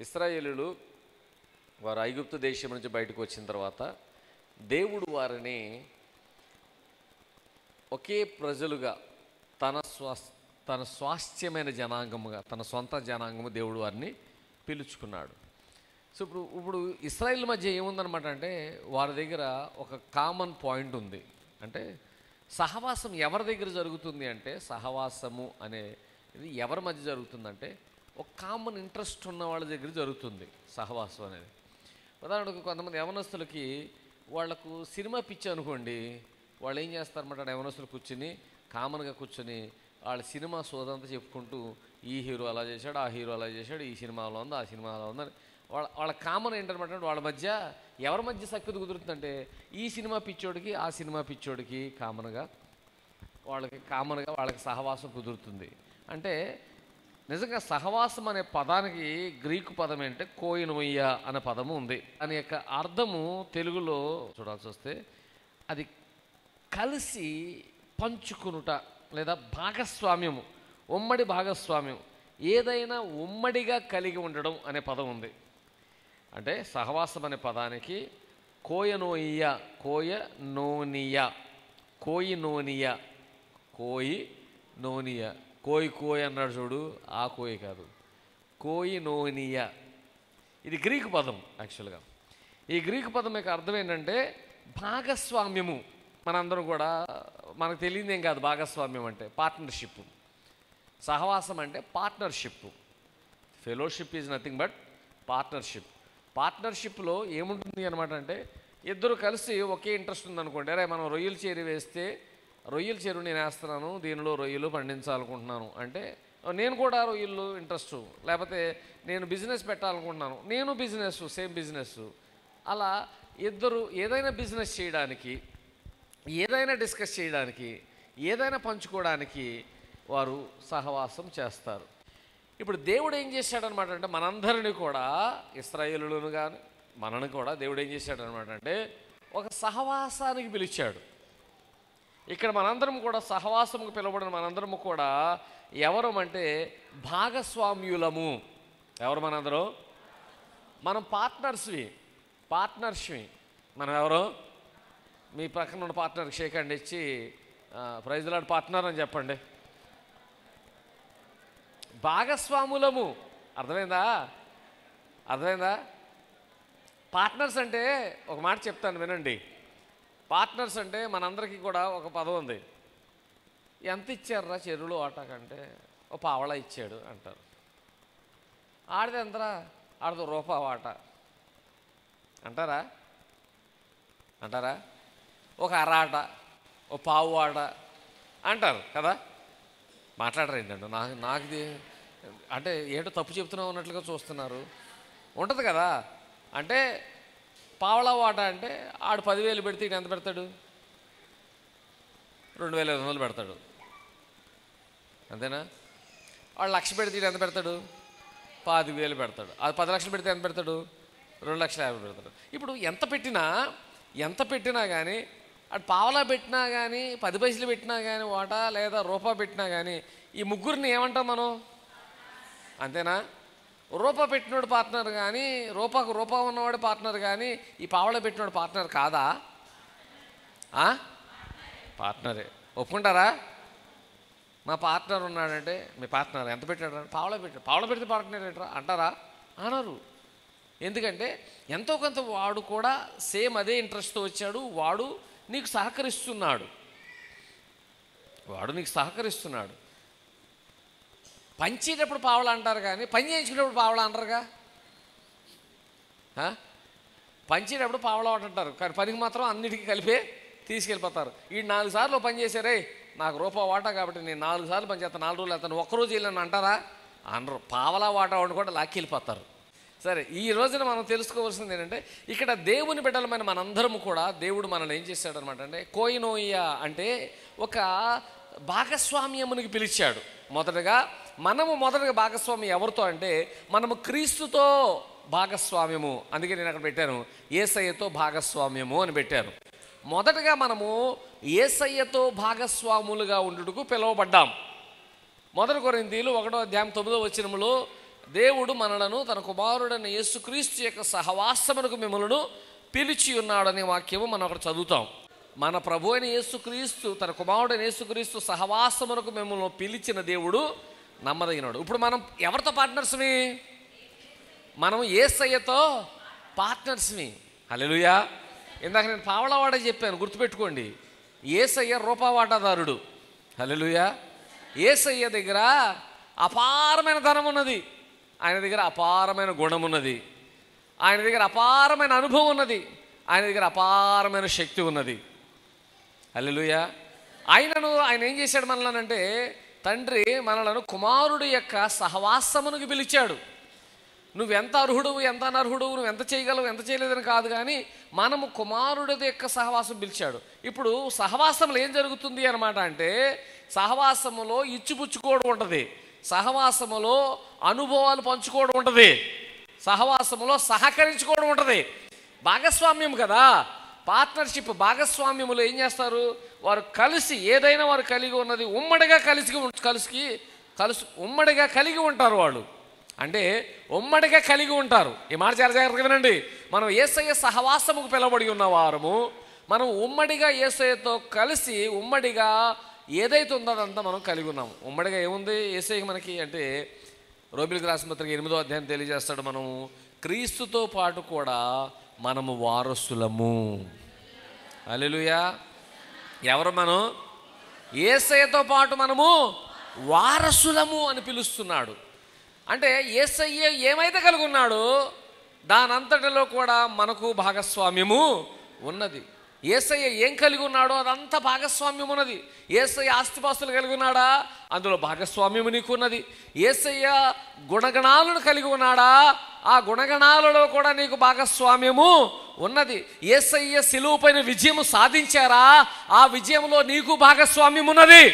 ఇశ్రాయేలీయులు వారు ఐగుప్తు దేశం నుంచి బయటకు వచ్చిన తర్వాత దేవుడు వారిని ఒకే ప్రజలుగా తన స్వాస్థ్యమైన జనాంగముగా, తన సొంత జనాంగము దేవుడు వారిని పిలుచుకున్నాడు. సో ఇప్పుడు ఇశ్రాయేల్ మధ్య ఏముందనమాట అంటే వారి దగ్గర ఒక కామన్ పాయింట్ ఉంది. అంటే సహవాసం ఎవరి దగ్గర జరుగుతుంది అంటే, సహవాసము అనేది ఎవరి మధ్య జరుగుతుందంటే ఒక కామన్ ఇంట్రెస్ట్ ఉన్న వాళ్ళ దగ్గర జరుగుతుంది సహవాసం అనేది. ఉదాహరణకు కొంతమంది యవనస్తులకి వాళ్లకు సినిమా పిచ్చి అనుకోండి, వాళ్ళు ఏం చేస్తారన్నమాట, యవనస్తులు కామన్గా కూర్చొని వాళ్ళ సినిమా సోదంతా చెప్పుకుంటూ ఈ హీరో అలా చేశాడు, ఆ హీరో అలా చేశాడు, ఈ సినిమాలో ఉంది, ఆ సినిమాలో ఉందని వాళ్ళ కామన్ ఏంటనమాట, వాళ్ళ మధ్య ఎవరి మధ్య సఖ్యత కుదురుతుందంటే ఈ సినిమా పిచ్చోడికి ఆ సినిమా పిచ్చోడికి కామన్గా వాళ్ళకి సహవాసం కుదురుతుంది. అంటే నిజంగా సహవాసం అనే పదానికి గ్రీకు పదం ఏంటంటే కోయినోయ అనే పదము ఉంది. దాని యొక్క అర్థము తెలుగులో చూడాల్సి వస్తే అది కలిసి పంచుకునుట లేదా భాగస్వామ్యము, ఉమ్మడి భాగస్వామ్యం, ఏదైనా ఉమ్మడిగా కలిగి ఉండడం అనే పదం ఉంది. అంటే సహవాసం అనే పదానికి కోయినోయ కోయి అన్నాడు చూడు, ఆ కోయి కాదు, కోయినోనియా. ఇది గ్రీకు పదం. యాక్చువల్గా ఈ గ్రీకు పదం యొక్క అర్థం ఏంటంటే భాగస్వామ్యము. మనందరం కూడా మనకు తెలియదేం కాదు భాగస్వామ్యం అంటే పార్ట్నర్షిప్. సహవాసం అంటే partnership. Fellowship is nothing but partnership. పార్ట్నర్షిప్లో ఏముంటుంది అనమాట అంటే ఇద్దరు కలిసి ఒకే ఇంట్రెస్ట్ ఉందనుకోండి, అరే మనం రొయ్యల చేరు వేస్తే రొయ్యల చెరువు నేను వేస్తున్నాను, దీనిలో రొయ్యలు పండించాలనుకుంటున్నాను అంటే నేను కూడా రొయ్యలు ఇంట్రెస్ట్, లేకపోతే నేను బిజినెస్ పెట్టాలనుకుంటున్నాను, నేను సేమ్ బిజినెస్. అలా ఇద్దరు ఏదైనా బిజినెస్ చేయడానికి, ఏదైనా డిస్కస్ చేయడానికి, ఏదైనా పంచుకోవడానికి వారు సహవాసం చేస్తారు. ఇప్పుడు దేవుడు ఏం చేశాడనమాట అంటే మనందరినీ కూడా, ఇశ్రాయేలులను కానీ మనని కూడా దేవుడు ఏం చేశాడనమాట అంటే ఒక సహవాసానికి పిలిచాడు. ఇక్కడ మనందరం కూడా సహవాసముకు పిలువబడిన మనందరము కూడా ఎవరం అంటే భాగస్వామ్యులము. ఎవరు మనందరం? మనం పార్ట్నర్స్వి. మనం ఎవరు? మీ పక్కన ఉన్న పార్ట్నర్కి షేక్ హ్యాండ్ ఇచ్చి ప్రైజ్ లార్డ్ పార్ట్నర్ అని చెప్పండి. భాగస్వాములము. అర్థమైందా? పార్ట్నర్స్ అంటే ఒక మాట చెప్తాను వినండి. పార్ట్నర్స్ అంటే మనందరికీ కూడా ఒక పదం ఉంది. ఎంత ఇచ్చారా చెరువులో వాటాకంటే ఓ పావళ ఇచ్చాడు అంటారు. ఆడితే ఎంతరా? ఆడితో రూపా వాట అంటారా? ఒక అరాట, ఓ పావు ఆట అంటారు కదా. మాట్లాడరు ఏంటండి? నాకు అంటే ఏంటో తప్పు చెప్తున్నావు అన్నట్లుగా చూస్తున్నారు. ఉంటుంది కదా. అంటే పావలా వాట అంటే ఆడు 10,000 పెడితే ఇటు ఎంత పెడతాడు? 2,500 పెడతాడు. అంతేనా? వాడు 1,00,000 పెడితే ఇటు ఎంత పెడతాడు? 25,000 పెడతాడు. అది 10 లక్షలు పెడితే ఎంత పెడతాడు? 2,50,000 పెడతాడు. ఇప్పుడు ఎంత పెట్టినా కానీ, అటు పావలా పెట్టినా కానీ, 10 పైసలు పెట్టినా కానీ వాట, లేదా రూపా పెట్టినా కానీ, ఈ ముగ్గురిని ఏమంటాం మనం? అంతేనా? రూపా పెట్టినోడు పార్ట్నర్ కానీ, రూపా ఉన్నవాడు పార్ట్నర్ కానీ, ఈ పావళ పెట్టినోడు పార్ట్నర్ కాదా? పార్ట్నరే. ఒప్పుకుంటారా? మా పార్ట్నర్ ఉన్నాడంటే మీ పార్ట్నర్ ఎంత పెట్టాడు? పావళ పెడితే పార్ట్నర్ ఏంట్రా అంటారా? అనరు. ఎందుకంటే ఎంతో కొంత వాడు కూడా సేమ్ అదే ఇంట్రెస్ట్తో వచ్చాడు. వాడు నీకు సహకరిస్తున్నాడు. పంచేటప్పుడు పావళ అంటారు కానీ పని చేయించుకునేటప్పుడు పావళ అంటారుగా. పంచేటప్పుడు పావళ అంటారు కానీ పనికి మాత్రం అన్నిటికీ కలిపే తీసుకెళ్ళిపోతారు. ఈ 4 సార్లు పని చేశారే, నాకు రూపా వాటా కాబట్టి నేను 4 సార్లు పని చేస్తాను, 4 రోజులు వెళ్తాను, ఒక్కరోజు వెళ్ళాను అంటారా? అనరు. పావలా వాటా వండు కూడా లాక్కెళ్ళిపోతారు. సరే, ఈ రోజున మనం తెలుసుకోవాల్సింది ఏంటంటే ఇక్కడ దేవుని బిడ్డలమైన మనందరము కూడా దేవుడు మనల్ని ఏం చేశాడనమాట అంటే కోయినోయ అంటే ఒక భాగస్వామ్యమునికి పిలిచాడు. మొదటగా భాగస్వామ్యం ఎవరితో అంటే మనము క్రీస్తుతో భాగస్వామ్యము. అందుకే నేను అక్కడ పెట్టాను యేసయ్యతో భాగస్వామ్యము అని పెట్టాను. మొదటగా మనము యేసయ్యతో భాగస్వాములుగా ఉండుటకు పిలువబడ్డాం. 1 కొరింథీయులు 1వ అధ్యాయం 9వ వచనములో దేవుడు మనలను తన కుమారుడైన యేసుక్రీస్తు యొక్క సహవాసమునకు మిమ్మలను పిలిచి ఉన్నాడనే వాక్యము మనం అక్కడ చదువుతాం. మన ప్రభు అయిన యేసుక్రీస్తు తన కుమారుడైన యేసుక్రీస్తు సహవాసమునకు మిమ్మల్ని పిలిచిన దేవుడు నమ్మదగినాడు. ఇప్పుడు మనం ఎవరితో పార్ట్నర్స్మి? మనం యేసయ్యతో పార్ట్నర్స్మి. హల్లెలూయా. ఇందాక నేను పావలవాడ చెప్పాను, గుర్తుపెట్టుకోండి. యేసయ్య రూపావాటాదారుడు. హల్లెలూయా. యేసయ్య దగ్గర అపారమైన ధనం ఉన్నది, ఆయన దగ్గర అపారమైన గుణం ఉన్నది, ఆయన దగ్గర అపారమైన అనుభవం ఉన్నది, ఆయన దగ్గర అపారమైన శక్తి ఉన్నది. హల్లెలూయా. ఆయన ఏం చేశాడు మనలనంటే, తండ్రి మనలను కుమారుడు యొక్క సహవాసమునికి పిలిచాడు. నువ్వెంత అర్హుడువు, ఎంత అనర్హుడువు, నువ్వు ఎంత చేయగలవు, ఎంత చేయలేదని కాదు, కానీ మనము కుమారుడి యొక్క సహవాసం పిలిచాడు. ఇప్పుడు సహవాసంలో ఏం జరుగుతుంది అన్నమాట అంటే, సహవాసములో ఇచ్చిపుచ్చుకోవడం ఉంటుంది, సహవాసములో అనుభవాలు పంచుకోవడం ఉంటుంది, సహవాసములో సహకరించుకోవడం ఉంటుంది. భాగస్వామ్యం కదా, పార్ట్నర్షిప్. భాగస్వామ్యములో ఏం చేస్తారు? వారు కలిసి ఏదైనా వారు కలిగి ఉన్నది ఉమ్మడిగా ఉమ్మడిగా కలిగి ఉంటారు. వాళ్ళు అంటే ఉమ్మడిగా కలిగి ఉంటారు. ఈ మాట చాలా జాగ్రత్తగా వినండి. మనం యేసయ్య సహవాసముకు పిలవబడి ఉన్న వారము. మనం ఉమ్మడిగా యేసయ్యతో కలిసి ఉమ్మడిగా ఏదైతే ఉందో అదంతా మనం కలిగి ఉన్నాము. ఉమ్మడిగా ఏముంది యేసయ్యకి మనకి అంటే, రోమిలికి రాసిన పత్రిక 8వ అధ్యాయం తెలియజేస్తాడు, మనము క్రీస్తుతో పాటు కూడా మనము వారసులము. హల్లెలూయా. ఎవరు మనం? యేసయ్యతో పాటు మనము వారసులము అని పిలుస్తున్నాడు. అంటే యేసయ్య ఏమైతే కలిగి ఉన్నాడో దానంతటిలో కూడా మనకు భాగస్వామ్యము ఉన్నది. యేసయ్య ఏం కలిగి ఉన్నాడో అదంతా భాగస్వామ్యం ఉన్నది. యేసయ్య ఆస్తిపాస్తులు కలిగి ఉన్నాడా? అందులో భాగస్వామ్యము నీకు ఉన్నది. యేసయ్య గుణగణాలను కలిగి ఉన్నాడా? ఆ గుణగణాలలో కూడా నీకు భాగస్వామ్యము ఉన్నది. యేసయ్య సిలువ పైన విజయము సాధించారా? ఆ విజయంలో నీకు భాగస్వామ్యం ఉన్నది.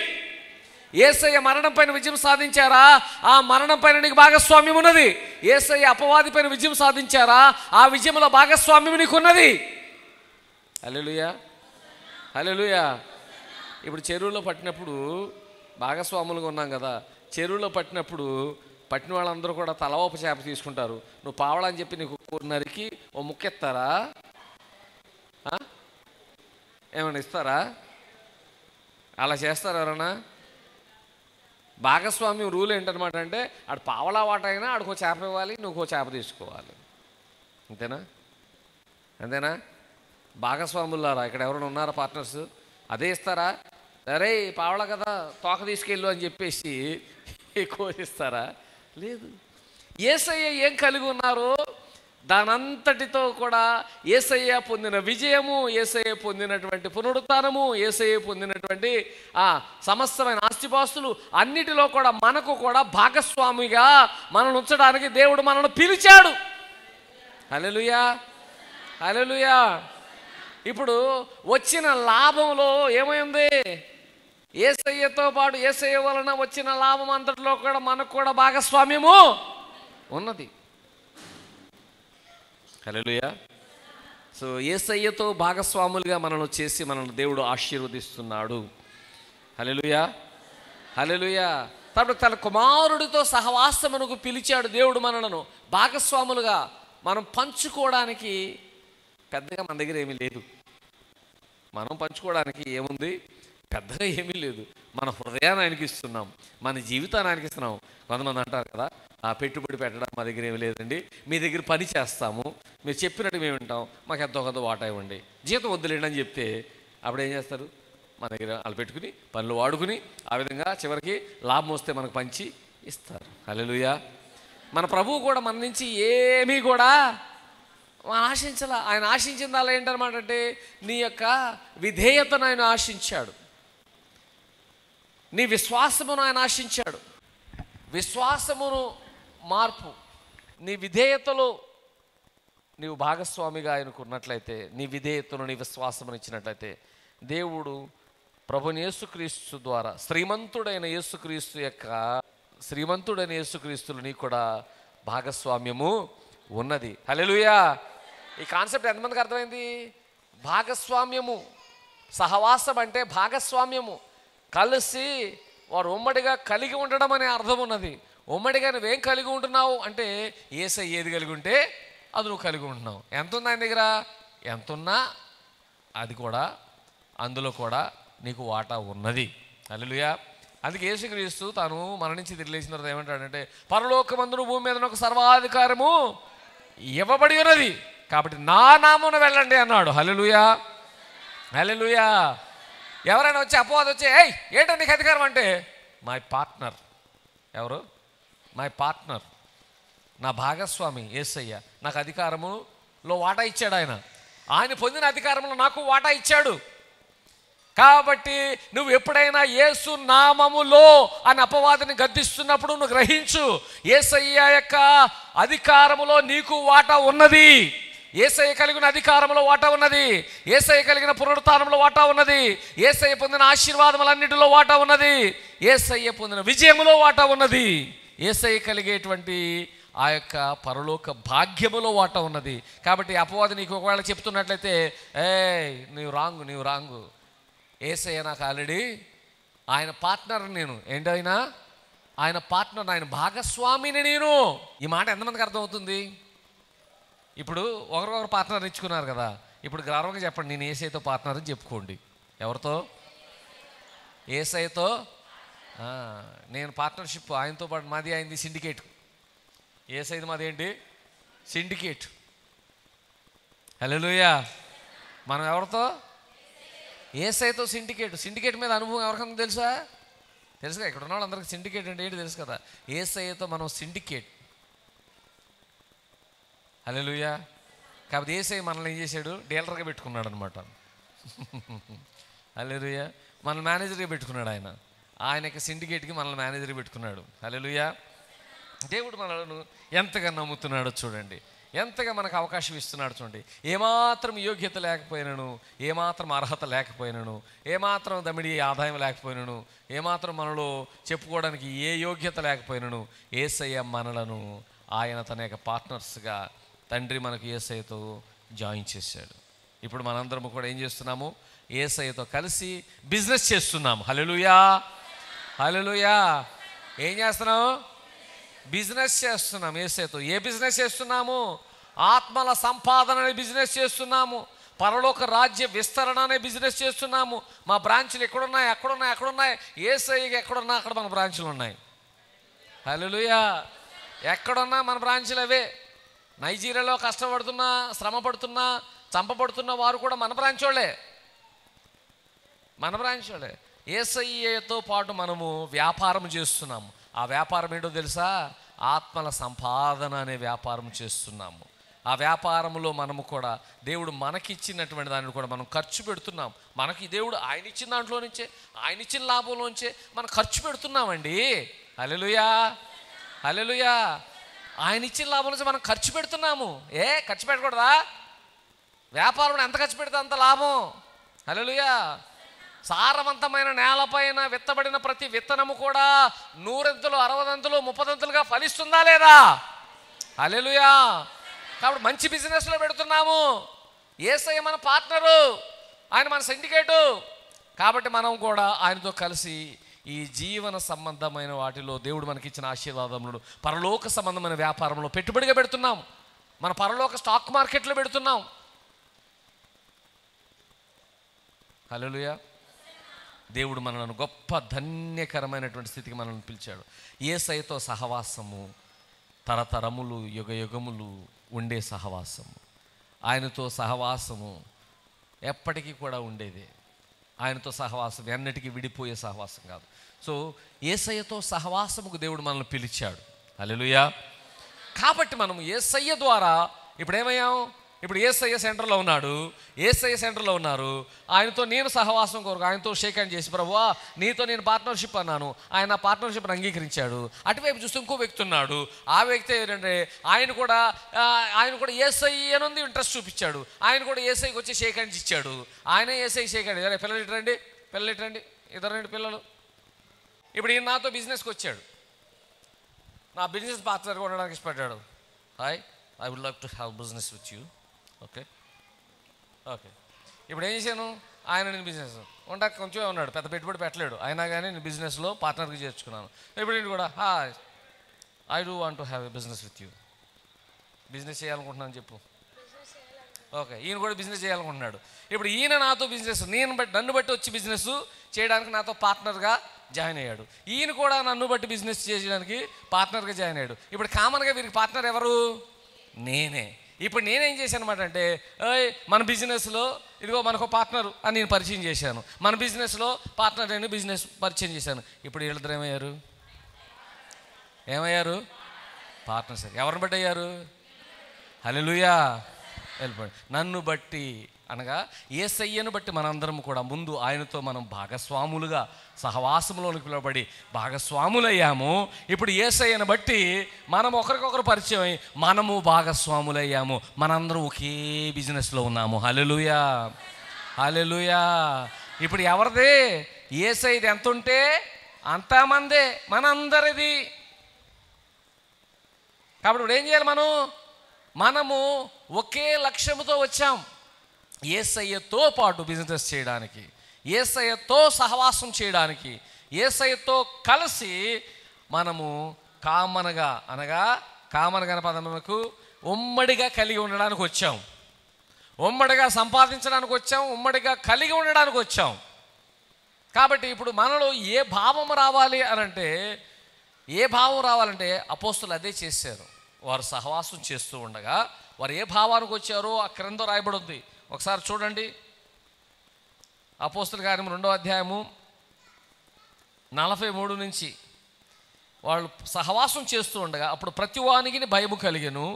యేసయ్య మరణం పైన విజయం సాధించారా? ఆ మరణం పైన నీకు భాగస్వామ్యం ఉన్నది. యేసయ్య అపవాది పైన విజయం సాధించారా? ఆ విజయంలో భాగస్వామ్యం నీకు ఉన్నది. హల్లెలూయా. హల్లెలూయా. ఇప్పుడు చెరువులో పట్టినప్పుడు భాగస్వాములుగా ఉన్నాం కదా, చెరువులో పట్టినప్పుడు పట్టిన వాళ్ళందరూ కూడా తలవోప చేప తీసుకుంటారు. నువ్వు పావలని చెప్పి నీకు నరికి ఓ ముక్కెత్తారా? ఏమైనా ఇస్తారా? అలా చేస్తారా ఎవరన్నా? భాగస్వామ్యం రూల్ ఏంటనమాట అంటే, ఆడు పావలా వాట అయినా ఆడికో చేప ఇవ్వాలి, నువ్వుకో చేప తీసుకోవాలి. అంతేనా? అంతేనా? భాగస్వాములారా ఇక్కడ ఎవరైనా ఉన్నారా పార్ట్నర్స్? అదే ఇస్తారా? అరే పావలా కదా తోక తీసుకెళ్ళు అని చెప్పేసి ఎక్కువ ఇస్తారా? లేదు. యేసయ్య ఏం కలిగి ఉన్నారో దానంతటితో కూడా యేసయ్య పొందిన విజయము, యేసయ్య పొందినటువంటి పునరుత్థానము, యేసయ్య పొందినటువంటి సమస్తమైన ఆస్తిపాస్తులు అన్నిటిలో కూడా మనకు కూడా భాగస్వామిగా మనల్ని ఉంచడానికి దేవుడు మనల్ని పిలిచాడు. హల్లెలూయా. హల్లెలూయా. ఇప్పుడు వచ్చిన లాభంలో ఏమైంది? యేసయ్యతో పాటు యేసయ్య వలన వచ్చిన లాభం అంతటిలో కూడా మనకు కూడా భాగస్వామ్యము ఉన్నది. హల్లెలూయా. సో యేసయ్యతో భాగస్వాములుగా మనల్ని చేసి మనల్ని దేవుడు ఆశీర్వదిస్తున్నాడు. హల్లెలూయా. హల్లెలూయా. కాబట్టి తన కుమారుడితో సహవాసమునకు పిలిచాడు దేవుడు మనలను భాగస్వాములుగా. మనం పంచుకోవడానికి పెద్దగా మన దగ్గర ఏమీ లేదు. మనం పంచుకోవడానికి ఏముంది? పెద్దగా ఏమీ లేదు. మన హృదయాన్ని ఆయనకి ఇస్తున్నాం, మన జీవితాన్ని ఆయనకి ఇస్తున్నాం. కొంతమంది అంటారు కదా, పెట్టుబడి పెట్టడం మా దగ్గర ఏమి లేదండి, మీ దగ్గర పని చేస్తాము, మీరు చెప్పినట్టు మేము వింటాం, మాకు ఎంతో కొంత వాటా ఇవ్వండి, జీతం వద్దులేండి అని చెప్తే అప్పుడు ఏం చేస్తారు? మన దగ్గర వాళ్ళు పెట్టుకుని పనులు వాడుకుని ఆ విధంగా చివరికి లాభం వస్తే మనకు పంచి ఇస్తారు. హల్లెలూయా. మన ప్రభువు కూడా మన నుంచి ఏమీ కూడా ఆశించాల. ఆయన ఆశించింది అలా ఏంటనమాట అంటే, నీ యొక్క విధేయతను ఆయన ఆశించాడు, నీ విశ్వాసమును ఆయన ఆశించాడు. విశ్వాసమును మార్పు, నీ విధేయతలో నీవు భాగస్వామిగా ఆయనకు ఉన్నట్లయితే, నీ విధేయతను నీ విశ్వాసమును ఇచ్చినట్లయితే, దేవుడు ప్రభుని యేసుక్రీస్తు ద్వారా శ్రీమంతుడైన యేసుక్రీస్తులు నీకు కూడా భాగస్వామ్యము ఉన్నది. హల్లెలూయా. ఈ కాన్సెప్ట్ ఎంతమందికి అర్థమైంది? భాగస్వామ్యము, సహవాసం అంటే భాగస్వామ్యము, కలిసి వారు ఉమ్మడిగా కలిగి ఉండడం అనే అర్థం ఉన్నది. ఉమ్మడిగా నువ్వేం కలిగి ఉంటున్నావు అంటే యేసయ్య ఏది కలిగి ఉంటే అది నువ్వు కలిగి ఉంటున్నావు. ఎంత ఉంది ఆయన దగ్గర? ఎంత ఉన్నా అది కూడా అందులో కూడా నీకు వాటా ఉన్నది. హల్లెలూయా. అందుకే యేసుక్రీస్తు తాను మరణించి తిరిగి లేచిన తర్వాత ఏమంటాడంటే, పరలోకమందును భూమి మీద ఒక సర్వాధికారము ఇవ్వబడి ఉన్నది, కాబట్టి నా నామమున వెళ్ళండి అన్నాడు. హల్లెలూయా, హల్లెలూయా. ఎవరైనా వచ్చి అపవాది వచ్చి ఏయ్ ఏంటో నీకు అధికారం అంటే, మై పార్ట్నర్. ఎవరు? మై పార్ట్నర్, నా భాగస్వామి యేసయ్య నాకు అధికారములో వాటా ఇచ్చాడు. ఆయన పొందిన అధికారంలో నాకు వాటా ఇచ్చాడు. కాబట్టి నువ్వు ఎప్పుడైనా యేసు నామములో అని అపవాదిని గద్దిస్తున్నప్పుడు నువ్వు గ్రహించు, యేసయ్య యొక్క అధికారములో నీకు వాటా ఉన్నది. యేసయ్య కలిగిన అధికారంలో వాటా ఉన్నది. యేసయ్య కలిగిన పునరుత్థానంలో వాటా ఉన్నది. యేసయ్య పొందిన ఆశీర్వాదములన్నిటిలో వాటా ఉన్నది. యేసయ్య పొందిన విజయములో వాటా ఉన్నది. యేసయ్య కలిగేటువంటి ఆ యొక్క పరలోక భాగ్యములో వాటా ఉన్నది. కాబట్టి అపవాది నీకు ఒకవేళ చెప్తున్నట్లయితే, నీవు రాంగు. యేసయ్య నాకు ఆల్రెడీ ఆయన పార్ట్నర్, నేను ఏంటైనా ఆయన పార్ట్నర్, ఆయన భాగస్వామిని నేను. ఈ మాట ఎంతమందికి అర్థమవుతుంది? ఇప్పుడు ఒకరికొకరు పార్ట్నర్ ఇచ్చుకున్నారు కదా, ఇప్పుడు గర్వంగా చెప్పండి, నేను యేసయ్యతో పార్ట్నర్ అని చెప్పుకోండి. ఎవరితో? యేసయ్యతో నేను పార్ట్నర్షిప్. ఆయనతో పాటు మాది అయింది సిండికేట్. యేసయ్యది మాది ఏంటి? సిండికేట్. హల్లెలూయా. మనం ఎవరితో? యేసయ్యతో సిండికేట్. సిండికేట్ మీద అనుభవం ఎవరికైనా తెలుసా? తెలుసుగా, ఇక్కడ ఉన్న వాళ్ళందరికీ సిండికేట్ అంటే ఏంటి తెలుసు కదా. యేసయ్యతో మనం సిండికేట్. హల్లెలూయా. కాబట్టి యేసయ్య మనల్ని ఏం చేశాడు? డీలర్గా పెట్టుకున్నాడు అనమాట. హల్లెలూయా. మన మేనేజర్గా పెట్టుకున్నాడు ఆయన. ఆయన యొక్క సిండికేట్కి మనల్ని మేనేజర్గా పెట్టుకున్నాడు. హల్లెలూయా. దేవుడు మనలను ఎంతగా నమ్ముతున్నాడో చూడండి, ఎంతగా మనకు అవకాశం ఇస్తున్నాడు చూడండి. ఏమాత్రం యోగ్యత లేకపోయినను, ఏమాత్రం అర్హత లేకపోయినను, ఏమాత్రం దమిడి ఆదాయం లేకపోయినను, ఏమాత్రం మనలో చెప్పుకోవడానికి ఏ యోగ్యత లేకపోయినను, యేసయ్య మనలను ఆయన తన యొక్క పార్ట్నర్స్గా తండ్రి మనకు యేసయ్యతో జాయిన్ చేశాడు. ఇప్పుడు మనందరం కూడా ఏం చేస్తున్నాము? యేసయ్యతో కలిసి బిజినెస్ చేస్తున్నాము. హల్లెలూయా, హల్లెలూయా. ఏం చేస్తున్నాము? బిజినెస్ చేస్తున్నాం యేసయ్యతో. ఏ బిజినెస్ చేస్తున్నాము? ఆత్మల సంపాదన అనే బిజినెస్ చేస్తున్నాము. పరలోక రాజ్య విస్తరణ అనే బిజినెస్ చేస్తున్నాము. మా బ్రాంచ్లు ఎక్కడున్నాయి? యేసయ్యకి ఎక్కడున్నా అక్కడ మన బ్రాంచ్లు ఉన్నాయి. హల్లెలూయా. ఎక్కడున్నా మన బ్రాంచ్లు అవే. నైజీరియాలో కష్టపడుతున్నా, శ్రమ పడుతున్నా, చంపబడుతున్న వారు కూడా మన బ్రాంచ్ వాళ్ళే. యేసయ్యతో పాటు మనము వ్యాపారం చేస్తున్నాము. ఆ వ్యాపారం ఏంటో తెలుసా? ఆత్మల సంపాదన అనే వ్యాపారం చేస్తున్నాము. ఆ వ్యాపారంలో మనము కూడా దేవుడు మనకిచ్చినటువంటి దాన్ని కూడా మనం ఖర్చు పెడుతున్నాం. మనకి దేవుడు ఆయన ఇచ్చిన దాంట్లో నుంచే, ఆయన ఇచ్చిన లాభంలోంచే మనం ఖర్చు పెడుతున్నామండి. హల్లెలూయా, హల్లెలూయా. ఆయన ఇచ్చిన లాభం నుంచి మనం ఖర్చు పెడుతున్నాము. ఖర్చు పెట్టకూడదా? వ్యాపారంలో ఎంత ఖర్చు పెడితే అంత లాభం. హల్లెలూయా. సారవంతమైన నేలపైన విత్తబడిన ప్రతి విత్తనము కూడా 100 60 30 ఫలిస్తుందా లేదా? హల్లెలూయా. కాబట్టి మంచి బిజినెస్లో పెడుతున్నాము. యేసయ్య మన పార్ట్నరు, ఆయన మన సిండికేటు. కాబట్టి మనం కూడా ఆయనతో కలిసి ఈ జీవన సంబంధమైన వాటిలో దేవుడు మనకిచ్చిన ఆశీర్వాదములు పరలోక సంబంధమైన వ్యాపారంలో పెట్టుబడిగా పెడుతున్నాం. మన పరలోక స్టాక్ మార్కెట్లో పెడుతున్నాం. హల్లెలూయా. దేవుడు మనల్ని గొప్ప ధన్యకరమైనటువంటి స్థితికి మనల్ని పిలిచాడు. యేసయ్యతో సహవాసము తరతరములు యుగయుగములు ఉండే సహవాసము. ఆయనతో సహవాసము ఎప్పటికీ కూడా ఉండేదే. ఆయనతో సహవాసం ఎన్నటికీ విడిపోయే సహవాసం కాదు. సో యేసయ్యతో సహవాసముకు దేవుడు మనల్ని పిలిచాడు. హల్లెలూయా. కాబట్టి మనము యేసయ్య ద్వారా ఇప్పుడు ఏమయ్యాం? ఇప్పుడు యేసయ్య సెంటర్లో ఉన్నాడు, యేసయ్య సెంటర్లో ఉన్నారు. ఆయనతో నేను సహవాసం కొరకు ఆయనతో షేక్ హ్యాండ్ చేసి, ప్రభువా నీతో నేను పార్ట్నర్షిప్ అన్నాను. ఆయన పార్ట్నర్షిప్ని అంగీకరించాడు. అటువైపు చూస్తే ఇంకో వ్యక్తి ఉన్నాడు. ఆ వ్యక్తి ఏంటంటే ఆయన కూడా యేసయ్యనుంది ఇంట్రెస్ట్ చూపించాడు. ఆయన కూడా యేసయ్యకి వచ్చి షేక్ హ్యాండ్స్ ఇచ్చాడు. ఆయనే యేసయ్య షేక్ హ్యాండ్. అరే పిల్లలు ఇటరండి, ఇద్దరండి పిల్లలు. ఇప్పుడు ఈయన నాతో బిజినెస్కి వచ్చాడు, నా బిజినెస్ పార్ట్నర్గా ఉండడానికి ఇష్టపడ్డాడు. Hi, I would like to have business with you. Okay. ఇప్పుడు ఏం చేశాను? ఆయన నేను బిజినెస్ ఉండక కొంచెం ఉన్నాడు, పెద్ద పెట్టుబడి పెట్టలేడు, అయినా కానీ నేను బిజినెస్లో పార్ట్నర్కి చేర్చుకున్నాను. ఇప్పుడు నేను కూడా I do want to have a business with you. Business చేయాలనుకుంటున్నాను చెప్పు. ఓకే, ఈయన కూడా బిజినెస్ చేయాలనుకుంటున్నాడు. ఇప్పుడు ఈయన నాతో బిజినెస్ నన్ను బట్టి వచ్చి బిజినెస్ చేయడానికి నాతో పార్ట్నర్గా జాయిన్ అయ్యాడు. ఈయన కూడా నన్ను బట్టి బిజినెస్ చేయడానికి పార్ట్నర్గా జాయిన్ అయ్యాడు. ఇప్పుడు కామన్గా వీరికి పార్ట్నర్ ఎవరు? నేనే. ఇప్పుడు నేనేం చేశాను అనమాట అంటే, మన బిజినెస్లో ఇదిగో మనకు పార్ట్నర్ అని నేను పరిచయం చేశాను, మన బిజినెస్లో పార్ట్నర్ అని బిజినెస్ పరిచయం చేశాను. ఇప్పుడు వీళ్ళిద్దరు ఏమయ్యారు? పార్ట్నర్స్. ఎవరిని బట్టి అయ్యారు? హల్లెలూయా. వెళ్ళిపోండి. నన్ను బట్టి అనగా యేసయ్యను బట్టి మనందరం కూడా ముందు ఆయనతో మనం భాగస్వాములుగా సహవాసంలోనికి పిలువబడి భాగస్వాములయ్యాము. ఇప్పుడు యేసయ్యను బట్టి మనం ఒకరికొకరు పరిచయం అయ్యి మనము భాగస్వాములయ్యాము. మనందరం ఒకే బిజినెస్లో ఉన్నాము. హల్లెలూయా, హల్లెలూయా. ఇప్పుడు ఎవరిది? యేసయ్యది ఎంత ఉంటే అంతమందే మనందరిది. కాబట్టి ఇప్పుడు ఏం చేయాలి? మనము ఒకే లక్ష్యముతో వచ్చాం, యేసయ్యతో పాటు బిజినెస్ చేయడానికి, యేసయ్యతో సహవాసం చేయడానికి, యేసయ్యతో కలిసి మనము కామన్గా అనే పదములకు ఉమ్మడిగా కలిగి ఉండడానికి వచ్చాం, ఉమ్మడిగా సంపాదించడానికి వచ్చాం, ఉమ్మడిగా కలిగి ఉండడానికి వచ్చాం. కాబట్టి ఇప్పుడు మనలో ఏ భావం రావాలి అనంటే అపోస్తులు అదే చేశారు. వారు సహవాసం చేస్తూ ఉండగా వారు ఏ భావానికి వచ్చారో ఆ క్రింద రాయబడి ఉంది. ఒకసారి చూడండి, అపోస్తుల కార్యం 2వ అధ్యాయము 43 నుంచి. వాళ్ళు సహవాసం చేస్తూ ఉండగా అప్పుడు ప్రతివానికి భయము కలిగెను,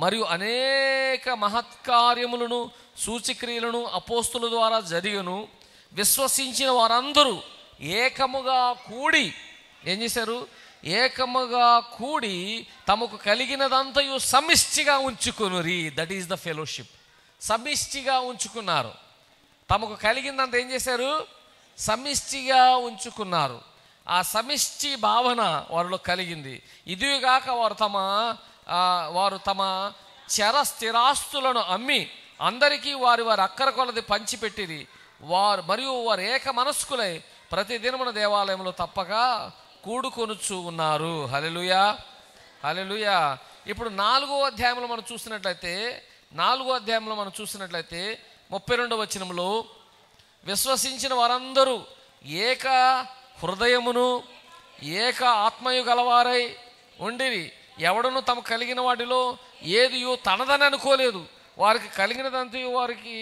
మరియు అనేక మహత్కార్యములను సూచక్రియలను అపోస్తుల ద్వారా జరిగెను. విశ్వసించిన వారందరూ ఏకముగా కూడి ఏం చేశారు? ఏకముగా కూడి తమకు కలిగినదంతయు సమిష్టిగా ఉంచుకునురి. That is the fellowship. సమిష్టిగా ఉంచుకున్నారు. తమకు కలిగిందంత ఏం చేశారు? సమిష్టిగా ఉంచుకున్నారు. ఆ సమిష్టి భావన వారిలో కలిగింది. ఇదిగాక వారు తమ చర స్థిరాస్తులను అమ్మి అందరికీ వారి అక్కర కొలది పంచిపెట్టిరి. వారు ఏక మనస్కులై ప్రతి దినమున దేవాలయంలో తప్పక కూడుకొనుచు ఉన్నారు. హల్లెలూయా, హల్లెలూయా. ఇప్పుడు 4వ అధ్యాయంలో మనం చూసినట్లయితే 32వ వచనంలో విశ్వసించిన వారందరూ ఏక హృదయమును ఏక ఆత్మయు గలవారై ఉండిరి. ఎవడను తమ కలిగిన వాటిలో ఏదియో తనదని అనుకోలేదు. వారికి కలిగినదంతయు వారికి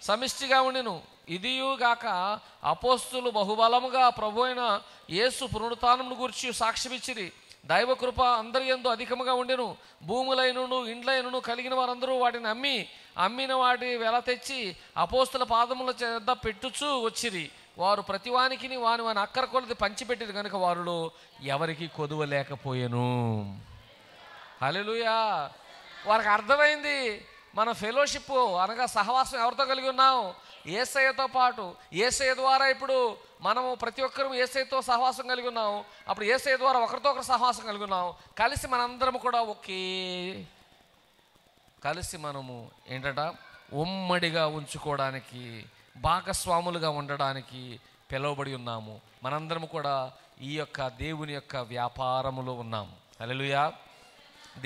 సమిష్టిగా ఉండెను. ఇదియుగాక అపోస్తులు బహుబలముగా ప్రభు అయిన యేసు పునరుత్థానమును గురించి సాక్ష్యమిచ్చిరి. దైవకృప అందరి యందు అధికముగా ఉండెను. భూములైనను ఇండ్లైనను కలిగిన వారందరూ వాటిని అమ్మిన వాటి వెల తెచ్చి అపోస్తుల పాదముల చేత పెట్టుచూ వచ్చిరి. వారు ప్రతివానికి వాని అక్కర కొలది పంచిపెట్టిరు కనుక వారిలో ఎవరికి కొదువ లేకపోయెను. హల్లెలూయా. వారికి అర్థమైంది మన ఫెలోషిప్ అనగా సహవాసం ఎవరితో కలిగి ఉన్నాం? యేసయ్యతో పాటు. యేసయ్య ద్వారా ఇప్పుడు మనము ప్రతి ఒక్కరూ యేసయ్యతో సహవాసం కలిగి ఉన్నాం. అప్పుడు యేసయ్య ద్వారా ఒకరితో ఒకరు సహవాసం కలిగి ఉన్నాం. కలిసి మనందరం కూడా కలిసి మనము ఉమ్మడిగా ఉంచుకోవడానికి భాగస్వాములుగా ఉండడానికి పిలువబడి ఉన్నాము. మనందరం కూడా ఈ యొక్క దేవుని యొక్క వ్యాపారములో ఉన్నాము. హల్లెలూయా.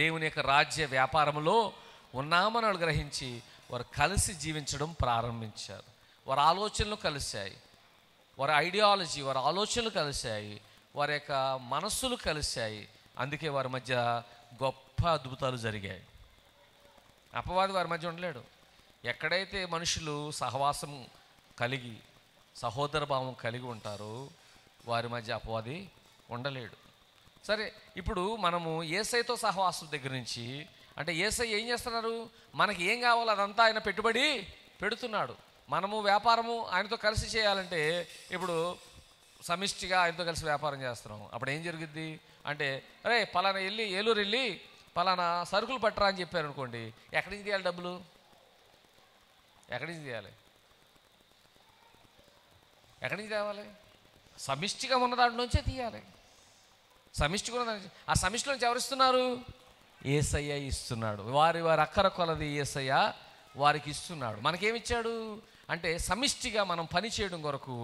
దేవుని యొక్క రాజ్య వ్యాపారములో ఉన్నామని వాళ్ళు గ్రహించి వారు కలిసి జీవించడం ప్రారంభించారు. వారి ఆలోచనలు కలిశాయి, వారి ఐడియాలజీ, వారి ఆలోచనలు కలిశాయి, వారి యొక్క మనస్సులు కలిశాయి. అందుకే వారి మధ్య గొప్ప అద్భుతాలు జరిగాయి. అపవాది వారి మధ్య ఉండలేడు. ఎక్కడైతే మనుషులు సహవాసం కలిగి సహోదర భావం కలిగి ఉంటారో వారి మధ్య అపవాది ఉండలేడు. సరే, ఇప్పుడు మనము యేసయ్యతో సహవాసం దగ్గర నుంచి అంటే యేసయ్య ఏం చేస్తున్నారు? మనకి ఏం కావాలో అదంతా ఆయన పెట్టుబడి పెడుతున్నాడు. మనము వ్యాపారము ఆయనతో కలిసి చేయాలంటే ఇప్పుడు సమిష్టిగా ఆయనతో కలిసి వ్యాపారం చేస్తున్నాము. అప్పుడు ఏం జరుగుద్ది అంటే, అరే పలానా ఏలూరు వెళ్ళి పలానా సరుకులు పట్టరా అని చెప్పారు అనుకోండి, ఎక్కడి నుంచి తీయాలి డబ్బులు? ఎక్కడి నుంచి తీయాలి? ఎక్కడి నుంచి తేవాలి? సమిష్టిగా ఉన్న దాంట్లోంచే తీయాలి. సమిష్టిగా ఉన్న దాంట్లో, ఆ సమిష్టిలోంచి ఎవరిస్తున్నారు? యేసయ్య ఇస్తున్నాడు. వారి అక్కర కొలది యేసయ్య వారికి ఇస్తున్నాడు. మనకేమిచ్చాడు? అంటే సమిష్టిగా మనం పని చేయడం కొరకు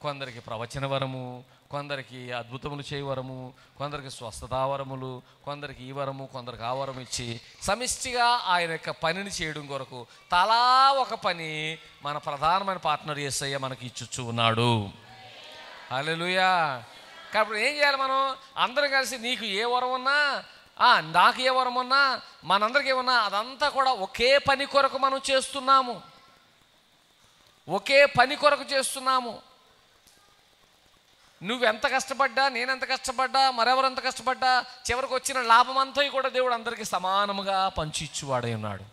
కొందరికి ప్రవచన వరము, కొందరికి అద్భుతములు చేయవరము, కొందరికి స్వస్థతా వరములు, కొందరికి ఈ వరము, కొందరికి ఆ వరం ఇచ్చి సమిష్టిగా ఆయన యొక్క పనిని చేయడం కొరకు తలా ఒక పని మన ప్రధానమైన పార్ట్నర్ యేసయ్య మనకి ఇచ్చుచూ ఉన్నాడు. హల్లెలూయా. కాబట్టి ఏం చేయాలి? మనం అందరం కలిసి నీకు ఏ వరం ఉన్నా, నాకు ఏ వరం ఉన్నా, మనందరికీ ఏమన్నా అదంతా కూడా ఒకే పని కొరకు మనం చేస్తున్నాము. ఒకే పని కొరకు చేస్తున్నాము. నువ్వెంత కష్టపడ్డా, నేనెంత కష్టపడ్డా, మరెవరెంత కష్టపడ్డా, చివరికి వచ్చిన లాభం అంతా కూడా దేవుడు అందరికీ సమానముగా పంచిచ్చువాడై ఉన్నాడు.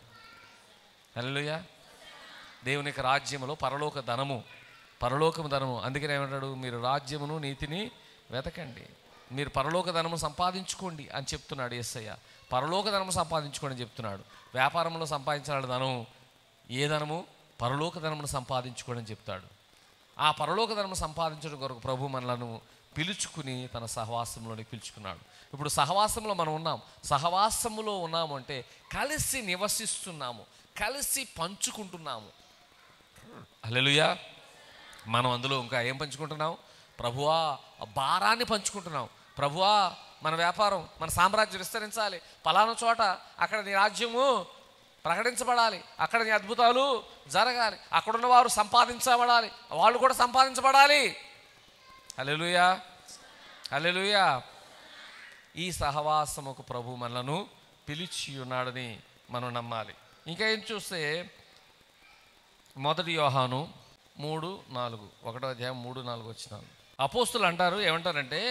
హల్లెలూయా. దేవునికి రాజ్యములో పరలోకము ధనము. అందుకని ఏమంటాడు? మీరు రాజ్యమును నీతిని వెతకండి, మీరు పరలోక ధనము సంపాదించుకోండి అని చెప్తున్నాడు యేసయ్య. పరలోక ధనము సంపాదించుకోండి అని చెప్తున్నాడు. వ్యాపారంలో సంపాదించాలి ధనం. ఏ ధనము? పరలోక ధనమును సంపాదించుకోండి అని చెప్తాడు. ఆ పరలోక ధనము సంపాదించడం కొరకు ప్రభు మనలను పిలుచుకుని తన సహవాసంలోనికి పిలుచుకున్నాడు. ఇప్పుడు సహవాసంలో మనం ఉన్నాం. సహవాసములో ఉన్నాము అంటే కలిసి నివసిస్తున్నాము, కలిసి పంచుకుంటున్నాము. హల్లెలూయా. మనం అందులో ఇంకా ఏం పంచుకుంటున్నాం? ప్రభువా భారాన్ని పంచుకుంటున్నాం. ప్రభువా మన వ్యాపారం, మన సామ్రాజ్యం విస్తరించాలి, పలానా చోట అక్కడ నీ రాజ్యము ప్రకటించబడాలి, అక్కడ నీ అద్భుతాలు జరగాలి, అక్కడున్న వారు సంపాదించబడాలి, వాళ్ళు కూడా సంపాదించబడాలి. హల్లెలూయా, హల్లెలూయా. ఈ సహవాసముకు ప్రభు మనలను పిలిచి ఉన్నాడని మనం నమ్మాలి. ఇంకా ఏం చూస్తే 1 యోహాను 3:4, 1వ అధ్యాయం 3-4 వచ్చినాను. అపోస్తులు అంటారు, ఏమంటారంటే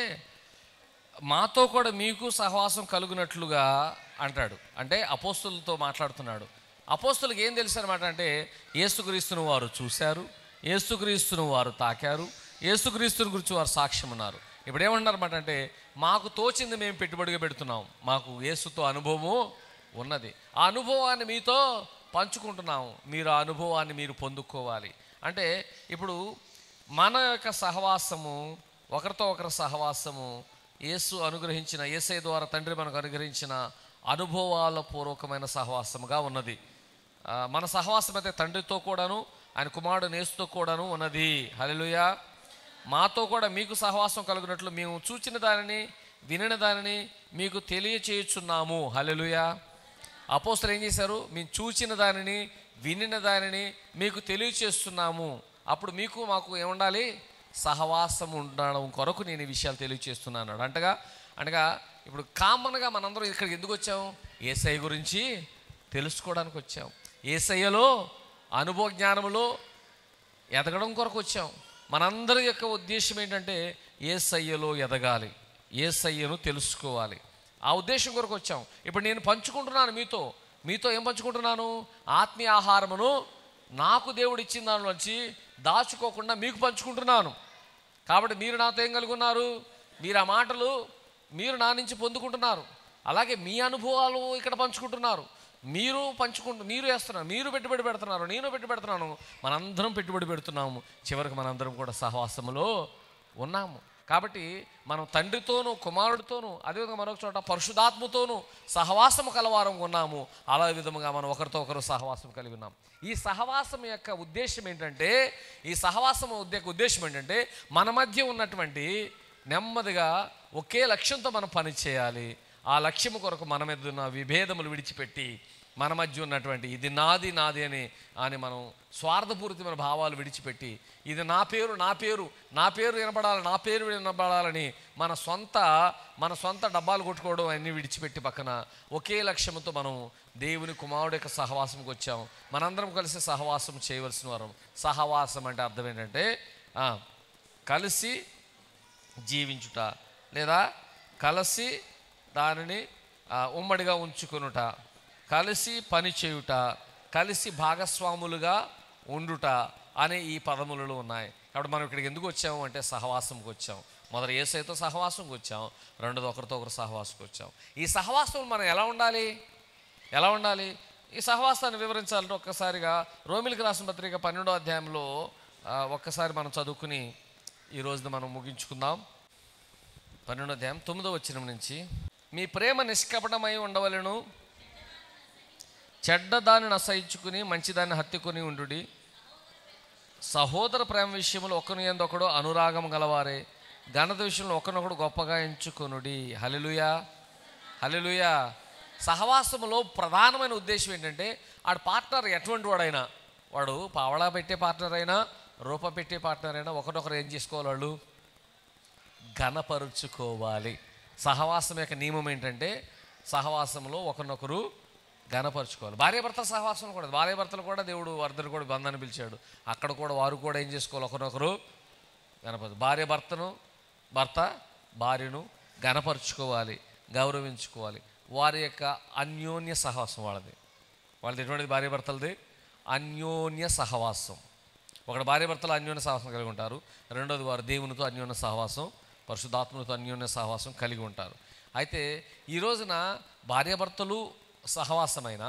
మాతో కూడా మీకు సహవాసం కలుగునట్లుగా అంటాడు. అంటే అపోస్తులతో మాట్లాడుతున్నాడు. అపోస్తులకు ఏం తెలుసు అనమాట అంటే యేసుక్రీస్తును వారు చూశారు, యేసుక్రీస్తును వారు తాకారు, యేసుక్రీస్తుని గురించి వారు సాక్ష్యం ఉన్నారు. ఇప్పుడు ఏమన్నారన్నమాట అంటే మాకు తోచింది మేము పెట్టుబడిగా పెడుతున్నాం, మాకు యేసుతో అనుభవము ఉన్నది, ఆ అనుభవాన్ని మీతో పంచుకుంటున్నాము, మీరు ఆ అనుభవాన్ని మీరు పొందుకోవాలి. అంటే ఇప్పుడు మన యొక్క సహవాసము, ఒకరితో ఒకరి సహవాసము యేసు అనుగ్రహించిన, యేసయ్య ద్వారా తండ్రి మనకు అనుగ్రహించిన అనుభవాల పూర్వకమైన సహవాసముగా ఉన్నది. మన సహవాసం అయితే తండ్రితో కూడాను, ఆయన కుమారుడు యేసుతో కూడాను ఉన్నది. హల్లెలూయా. మాతో కూడా మీకు సహవాసం కలుగునట్లు మేము చూచిన దానిని, వినిన దానిని మీకు తెలియచేయుచున్నాము. హల్లెలూయా. అపోస్తలులు ఏం చేశారు? మేము చూచిన దానిని, వినిన దానిని మీకు తెలియచేస్తున్నాము. అప్పుడు మీకు మాకు ఏముండాలి? సహవాసం ఉండడం కొరకు నేను ఈ విషయాలు తెలియచేస్తున్నాను అనగా ఇప్పుడు కామన్గా మనందరం ఇక్కడికి ఎందుకు వచ్చాం? యేసయ్య గురించి తెలుసుకోవడానికి వచ్చాం, యేసయ్యలో అనుభవ జ్ఞానములో ఎదగడం కొరకు వచ్చాం. మనందరి యొక్క ఉద్దేశం ఏంటంటే యేసయ్యలో ఎదగాలి, యేసయ్యను తెలుసుకోవాలి. ఆ ఉద్దేశం కొరకు వచ్చాం. ఇప్పుడు నేను పంచుకుంటున్నాను మీతో ఏం పంచుకుంటున్నాను? ఆత్మీయ ఆహారమును నాకు దేవుడు ఇచ్చిన దానిలోంచి దాచుకోకుండా మీకు పంచుకుంటున్నాను. కాబట్టి మీరు నాతో ఏం కలిగి ఉన్నారు? మీరు ఆ మాటలు మీరు నా నుంచి పొందుకుంటున్నారు. అలాగే మీ అనుభవాలు ఇక్కడ పంచుకుంటున్నారు. మీరు వేస్తున్నారు, మీరు పెట్టుబడి పెడుతున్నారు, నేను పెట్టుబడి పెడుతున్నాను, మనందరం పెట్టుబడి పెడుతున్నాము. చివరికి మనందరం కూడా సహవాసములో ఉన్నాము. కాబట్టి మనం తండ్రితోనూ, కుమారుడితోనూ, అదేవిధంగా మరొక చోట పరిశుద్ధాత్మతోనూ సహవాసము కలవారం ఉన్నాము. అలా విధముగా మనం ఒకరితో ఒకరు సహవాసం కలిగి ఉన్నాం. ఈ సహవాసం యొక్క ఉద్దేశం ఏంటంటే, మన మధ్య ఉన్నటువంటి నెమ్మదిగా ఒకే లక్ష్యంతో మనం పని చేయాలి. ఆ లక్ష్యము కొరకు మన మీద ఉన్న విభేదములు విడిచిపెట్టి మన మధ్య ఉన్నటువంటి ఇది నాది అని మనం స్వార్థపూరితమైన భావాలు విడిచిపెట్టి ఇది నా పేరు వినబడాలని మన సొంత డబ్బాలు కొట్టుకోవడం అన్నీ విడిచిపెట్టి పక్కన ఒకే లక్ష్యంతో మనం దేవుని కుమారుడు యొక్క సహవాసంకి వచ్చాం. మనందరం కలిసి సహవాసం చేయవలసిన వారం. సహవాసం అంటే అర్థం ఏంటంటే కలిసి జీవించుట, లేదా కలిసి దానిని ఉమ్మడిగా ఉంచుకొనుట, కలిసి పని చేయుట, కలిసి భాగస్వాములుగా ఉండుట అనే ఈ పదములలో ఉన్నాయి. కాబట్టి మనం ఇక్కడికి ఎందుకు వచ్చాము అంటే సహవాసంకి వచ్చాం. మొదట యేసయ్యతో సహవాసంకి వచ్చాం, రెండోది ఒకరితో ఒకరు సహవాసంకి వచ్చాం. ఈ సహవాసం మనం ఎలా ఉండాలి? ఈ సహవాసాన్ని వివరించాలంటే ఒక్కసారిగా రోమిలికి రాసిన పత్రిక 12వ అధ్యాయంలో ఒక్కసారి మనం చదువుకుని ఈ రోజున మనం ముగించుకుందాం. 12వ అధ్యాయం 9వ వచనం నుంచి, మీ ప్రేమ నిష్కపటమై ఉండవలెను, చెడ్డదాన్ని అసహించుకుని మంచిదాన్ని హత్తుకుని ఉండుడి, సహోదర ప్రేమ విషయంలో ఒకరిని యందు ఒకడు అనురాగం గలవారే, ఘనత విషయంలో ఒకరినొకడు గొప్పగా ఎంచుకొనుడి. హల్లెలూయా, హల్లెలూయా. సహవాసములో ప్రధానమైన ఉద్దేశం ఏంటంటే ఆడు పార్ట్నర్ ఎటువంటి వాడైనా, వాడు పావలా పెట్టే పార్ట్నర్ అయినా రూప పెట్టే పార్ట్నర్ అయినా ఒకరినొకరు ఏం చేసుకోవాలి, వాళ్ళు ఘనపరుచుకోవాలి. సహవాసం యొక్క నియమం ఏంటంటే సహవాసంలో ఒకరినొకరు ఘనపరుచుకోవాలి. భార్యాభర్తల సహవాసం కూడా, భార్యాభర్తలు కూడా దేవుడు వర్ధను కూడా బంధాన్ని పిలిచాడు. అక్కడ కూడా వారు కూడా ఏం చేసుకోవాలి, ఒకరినొకరు ఘనపరచు. భర్త భార్యను ఘనపరుచుకోవాలి, గౌరవించుకోవాలి. వారి యొక్క అన్యోన్య సహవాసం వాళ్ళది ఎటువంటిది, భార్యాభర్తలది అన్యోన్య సహవాసం. ఒకటి భార్యాభర్తలు అన్యోన్య సహవాసం కలిగి ఉంటారు. రెండోది వారు దేవునితో అన్యోన్య సహవాసం, పరిశుద్ధాత్మతో అన్యోన్య సహవాసం కలిగి ఉంటారు. అయితే ఈ రోజున భార్యాభర్తలు సహవాసమైన,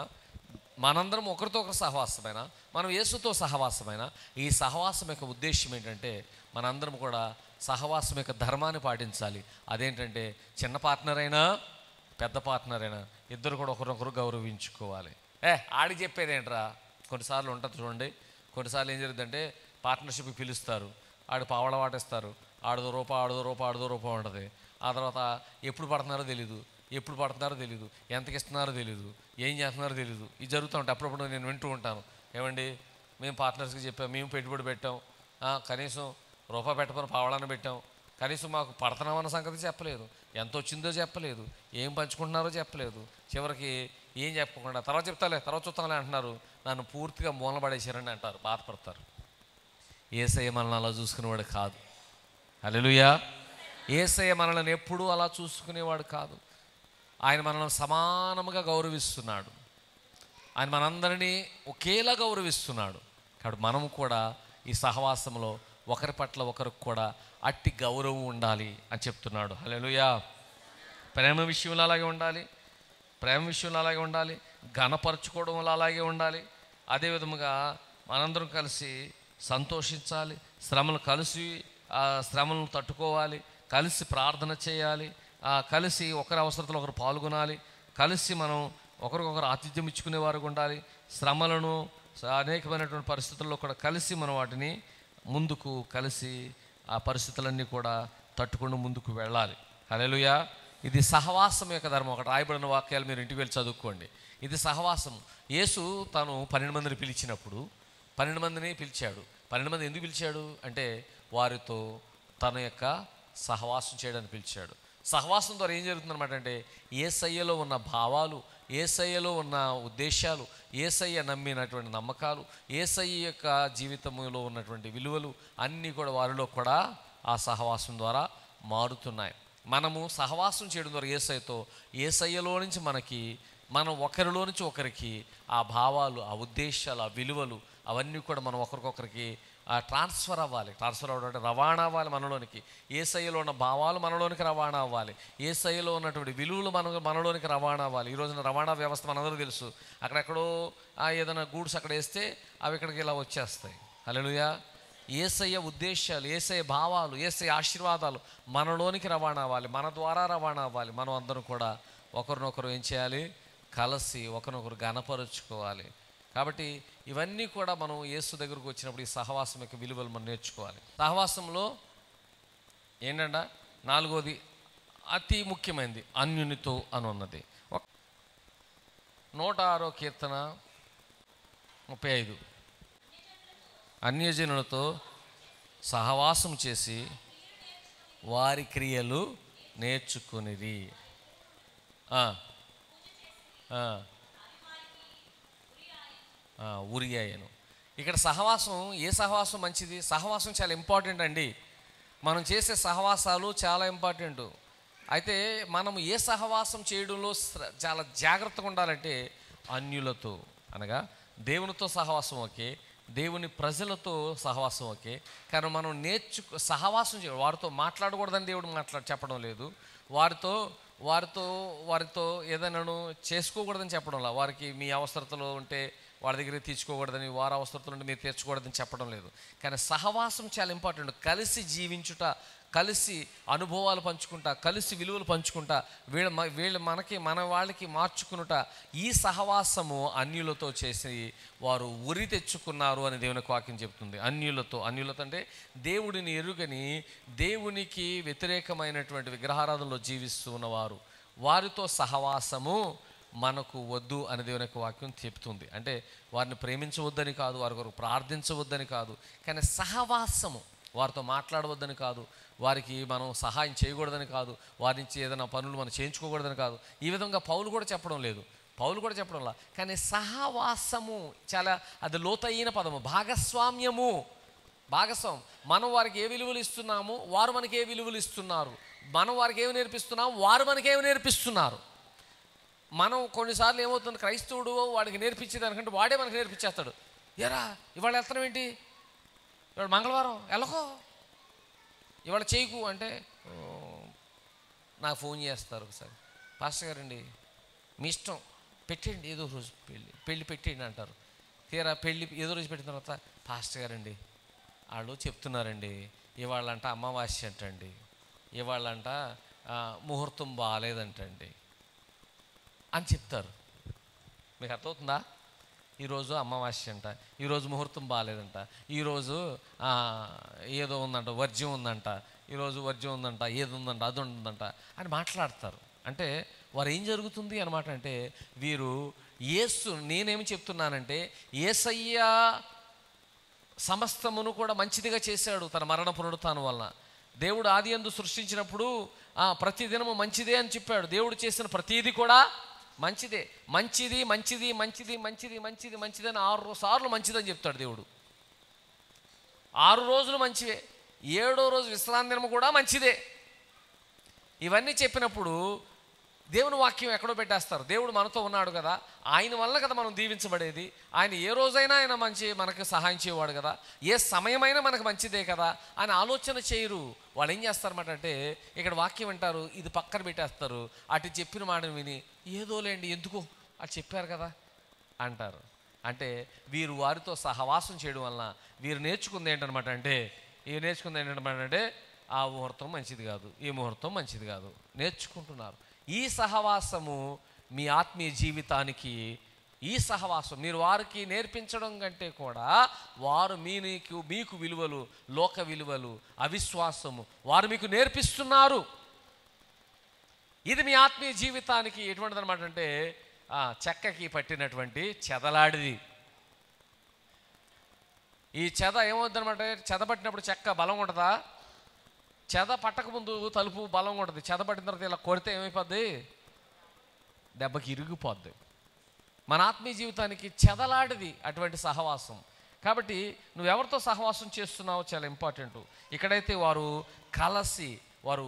మనందరం ఒకరితో ఒకరు సహవాసమైన, మనం యేసుతో సహవాసమైన, ఈ సహవాసం యొక్క ఉద్దేశం ఏంటంటే మనందరం కూడా సహవాసం యొక్క ధర్మాన్ని పాటించాలి. అదేంటంటే చిన్న పార్ట్నర్ అయినా పెద్ద పార్ట్నర్ అయినా ఇద్దరు కూడా ఒకరినొకరు గౌరవించుకోవాలి. ఆడికి చెప్పేది ఏంట్రా, కొన్నిసార్లు ఉంటుంది చూడండి. కొన్నిసార్లు ఏం జరుగుతుందంటే పార్ట్నర్షిప్కి పిలుస్తారు, ఆడు పావడ వాటేస్తారు, ఆడుదో రూపా ఉంటుంది. ఆ తర్వాత ఎప్పుడు పడుతున్నారో తెలీదు, ఎంతకి ఇస్తున్నారో తెలీదు, ఏం చేస్తున్నారో తెలీదు. ఇది జరుగుతూ ఉంటాయి. అప్పుడప్పుడు నేను వింటూ ఉంటాను, ఏమండి మేము పార్ట్నర్స్కి చెప్పాం, మేము పెట్టుబడి పెట్టాం, కనీసం రూపాయి పెట్టమని పావడాన్ని పెట్టాం, కనీసం మాకు పడుతున్నామన్న సంగతి చెప్పలేదు, ఎంత వచ్చిందో చెప్పలేదు, ఏం పంచుకుంటున్నారో చెప్పలేదు, చివరికి ఏం చెప్పకుండా తర్వాత చూస్తాలే అంటున్నారు. నన్ను పూర్తిగా మూలపడేశారని అంటారు, బాధపడతారు. యేసయ్య మనల్ని అలా చూసుకునేవాడు కాదు. హల్లెలూయా. యేసయ్య మనల్ని ఎప్పుడూ అలా చూసుకునేవాడు కాదు. ఆయన మనల్ని సమానముగా గౌరవిస్తున్నాడు. ఆయన మనందరినీ ఒకేలా గౌరవిస్తున్నాడు. కాబట్టి మనము కూడా ఈ సహవాసంలో ఒకరి పట్ల ఒకరికి కూడా అట్టి గౌరవం ఉండాలి అని చెప్తున్నాడు. హల్లెలూయా. ప్రేమ విషయంలో అలాగే ఉండాలి, ఘనపరచుకోవడంలో అలాగే ఉండాలి. అదేవిధముగా మనందరం కలిసి సంతోషించాలి, శ్రమలను తట్టుకోవాలి, కలిసి ప్రార్థన చేయాలి, కలిసి ఒకరి అవసరతలో ఒకరు పాల్గొనాలి, కలిసి మనం ఒకరికొకరు ఆతిథ్యం ఇచ్చుకునేవారు ఉండాలి. శ్రమలను అనేకమైనటువంటి పరిస్థితుల్లో కూడా కలిసి మనం వాటిని ముందుకు కలిసి ఆ పరిస్థితులన్నీ కూడా తట్టుకుంటూ ముందుకు వెళ్ళాలి. హల్లెలూయా. ఇది సహవాసం యొక్క ధర్మం. ఒకటి రాయబడిన వాక్యాలు మీరు ఇంటికి వెళ్ళి చదువుకోండి. ఇది సహవాసం. యేసు తాను 12 మందిని పిలిచినప్పుడు 12 మందిని పిలిచాడు. 12 మంది ఎందుకు పిలిచాడు అంటే వారితో తన యొక్క సహవాసం చేయడానికి పిలిచాడు. సహవాసం ద్వారా ఏం జరుగుతుందన్నమాట అంటే యేసయ్యలో ఉన్న భావాలు, యేసయ్యలో ఉన్న ఉద్దేశాలు, యేసయ్య నమ్మినటువంటి నమ్మకాలు, యేసయ్య యొక్క జీవితంలో ఉన్నటువంటి విలువలు అన్నీ కూడా వారిలో కూడా ఆ సహవాసం ద్వారా మారుతున్నాయి. మనము సహవాసం చేయడం ద్వారా యేసయ్యలో నుంచి మనం ఒకరిలో నుంచి ఒకరికి ఆ భావాలు, ఆ ఉద్దేశాలు, ఆ విలువలు అవన్నీ కూడా మనం ఒకరికొకరికి ట్రాన్స్ఫర్ అవ్వాలి. ట్రాన్స్ఫర్ అవ్వడం అంటే రవాణా అవ్వాలి మనలోనికి. యేసయ్యలో ఉన్న భావాలు మనలోనికి రవాణా అవ్వాలి, యేసయ్యలో ఉన్నటువంటి విలువలు మనలోనికి రవాణా అవ్వాలి. ఈ రోజున రవాణా వ్యవస్థ మనందరూ తెలుసు. అక్కడెక్కడో ఏదైనా గూడ్స్ అక్కడ వేస్తే అవి ఇక్కడికి ఇలా వచ్చేస్తాయి. హల్లెలూయా. యేసయ్య ఉద్దేశాలు, యేసయ్య భావాలు, యేసయ్య ఆశీర్వాదాలు మనలోనికి రవాణా అవ్వాలి, మన ద్వారా రవాణా అవ్వాలి. మనం అందరం కూడా ఒకరినొకరు ఏం చేయాలి, కలిసి ఒకరినొకరు ఘనపరుచుకోవాలి. కాబట్టి ఇవన్నీ కూడా మనం యేసు దగ్గరకు వచ్చినప్పుడు ఈ సహవాసం యొక్క విలువలు మనం నేర్చుకోవాలి. సహవాసంలో ఏంటంటే 4వది అతి ముఖ్యమైనది అన్యునితో అని ఉన్నది. 106వ కీర్తన 35 అన్యజనులతో సహవాసం చేసి వారి క్రియలు నేర్చుకునిది. ఉరియాయను. ఇక్కడ సహవాసం, ఏ సహవాసం మంచిది? సహవాసం చాలా ఇంపార్టెంట్ అండి. మనం చేసే సహవాసాలు చాలా ఇంపార్టెంట్. అయితే మనం ఏ సహవాసం చేయడంలో చాలా జాగ్రత్తగా ఉండాలంటే అన్యులతో అనగా దేవునితో సహవాసం ఓకే, దేవుని ప్రజలతో సహవాసం ఓకే, కానీ మనం సహవాసం వారితో మాట్లాడకూడదని దేవుడు చెప్పడం లేదు. వారితో ఏదైనాను చేసుకోకూడదని చెప్పడం లేదు. వారికి మీ అవసరతలు ఉంటే వారి దగ్గర తీర్చుకోకూడదని, వారి అవసరతలు ఉంటే మీరు తీర్చుకోకూడదని చెప్పడం లేదు. కానీ సహవాసం చాలా ఇంపార్టెంట్. కలిసి జీవించుట, కలిసి అనుభవాలు పంచుకుంటా, కలిసి విలువలు పంచుకుంటా, వీళ్ళు మనకి మన వాళ్ళకి మార్చుకునుట, ఈ సహవాసము అన్యులతో చేసి వారు ఉరి తెచ్చుకున్నారు అని దేవునికి వాక్యం చెప్తుంది. అన్యులతో అంటే దేవుడిని ఎరుగని, దేవునికి వ్యతిరేకమైనటువంటి విగ్రహారాధనలో జీవిస్తూ ఉన్నవారు, వారితో సహవాసము మనకు వద్దు అని దేవునికి వాక్యం చెప్తుంది. అంటే వారిని ప్రేమించవద్దని కాదు, వారి కొరకు ప్రార్థించవద్దని కాదు, కానీ సహవాసము, వారితో మాట్లాడవద్దని కాదు, వారికి మనం సహాయం చేయకూడదని కాదు, వారి నుంచి ఏదైనా పనులు మనం చేయించుకోకూడదని కాదు. ఈ విధంగా పౌలు కూడా చెప్పడం లేదు, కానీ సహవాసము చాలా అది లోతైన పదము. భాగస్వామ్యం. మనం వారికి ఏ విలువలు ఇస్తున్నాము, వారు మనకి ఏ విలువలు ఇస్తున్నారు. మనం వారికి ఏమి నేర్పిస్తున్నాము, వారు మనకి ఏమి నేర్పిస్తున్నారు. మనం కొన్నిసార్లు ఏమవుతుంది, క్రైస్తవుడు వాడికి నేర్పించేదానికంటే వాడే మనకు నేర్పించేస్తాడు. ఎరా ఇవాళ వెళ్తున్నాం ఏంటి, ఇవాళ మంగళవారం వెళ్ళకో, ఇవాళ చేయకు అంటే నాకు ఫోన్ చేస్తారు ఒకసారి, పాస్టర్ గారండి మీ ఇష్టం పెట్టండి, ఏదో రోజు పెళ్ళి పెట్టండి అంటారు. తీరా పెళ్ళి ఏదో రోజు పెట్టిన తర్వాత, పాస్టర్ గారండి వాళ్ళు చెప్తున్నారండి ఇవాళంట అమావాస్య అంటండి, ఇవాళంట ముహూర్తం బాగాలేదంటండి అని చెప్తారు. మీకు అర్థమవుతుందా? ఈరోజు అమావాస్య అంట, ఈరోజు ముహూర్తం బాగాలేదంట, ఈరోజు ఏదో ఉందంట, వర్జ్యం ఉందంట, ఈరోజు వర్జ్యం ఉందంట, ఏది ఉందంట, అది ఉందంట అని మాట్లాడతారు. అంటే వారు ఏం జరుగుతుంది అనమాట అంటే, వీరు నేనేమి చెప్తున్నానంటే, యేసయ్య సమస్తమును కూడా మంచిదిగా చేశాడు తన మరణ పునరుత్థానం వలన. దేవుడు ఆదియందు సృష్టించినప్పుడు ప్రతిదినము మంచిదే అని చెప్పాడు. దేవుడు చేసిన ప్రతీది కూడా మంచిదే. మంచిది మంచిది మంచిది మంచిది మంచిది మంచిది అని 6 సార్లు మంచిదని చెప్తాడు దేవుడు. 6 రోజులు మంచివే, 7వ రోజు విశ్రాంతి దినము కూడా మంచిదే. ఇవన్నీ చెప్పినప్పుడు దేవుని వాక్యం ఎక్కడో పెట్టేస్తారు. దేవుడు మనతో ఉన్నాడు కదా, ఆయన వల్ల కదా మనం దీవించబడేది, ఆయన ఏ రోజైనా ఆయన మనకు సహాయం చేయవాడు కదా, ఏ సమయమైనా మనకు మంచిదే కదా అని ఆలోచన చేయరు. వాళ్ళు ఏం చేస్తారన్నమాట అంటే, ఇక్కడ వాక్యం వింటారు, ఇది పక్కన పెట్టేస్తారు, అటు చెప్పిన మాటను విని ఏదోలేండి ఎందుకు అది చెప్పారు కదా అంటారు. అంటే వీరు వారితో సహవాసం చేయడం వలన వీరు నేర్చుకుంది ఏంటనమాట అంటే, ఆ ముహూర్తం మంచిది కాదు, ఈ ముహూర్తం మంచిది కాదు నేర్చుకుంటున్నారు. ఈ సహవాసము మీ ఆత్మీయ జీవితానికి, ఈ సహవాసం మీరు వారికి నేర్పించడం కంటే కూడా వారు మీకు విలువలు, లోక విలువలు, అవిశ్వాసము వారు మీకు నేర్పిస్తున్నారు. ఇది మీ ఆత్మీయ జీవితానికి ఎటువంటిది అనమాట అంటే, చెక్కకి పట్టినటువంటి చెదలాడిది. ఈ చెద ఏమవుతుందనమాట, చెద పట్టినప్పుడు చెక్క బలం ఉంటుందా? చెద పట్టకముందు తలుపు బలం ఉంటుంది, చెద పట్టిన తర్వాత ఇలా కొడితే ఏమైపోద్ది, దెబ్బకి ఇరిగిపోద్ది. మన ఆత్మీయ జీవితానికి చెదలాడిది అటువంటి సహవాసం. కాబట్టి నువ్వెవరితో సహవాసం చేస్తున్నావో చాలా ఇంపార్టెంట్. ఇక్కడైతే వారు కలిసి వారు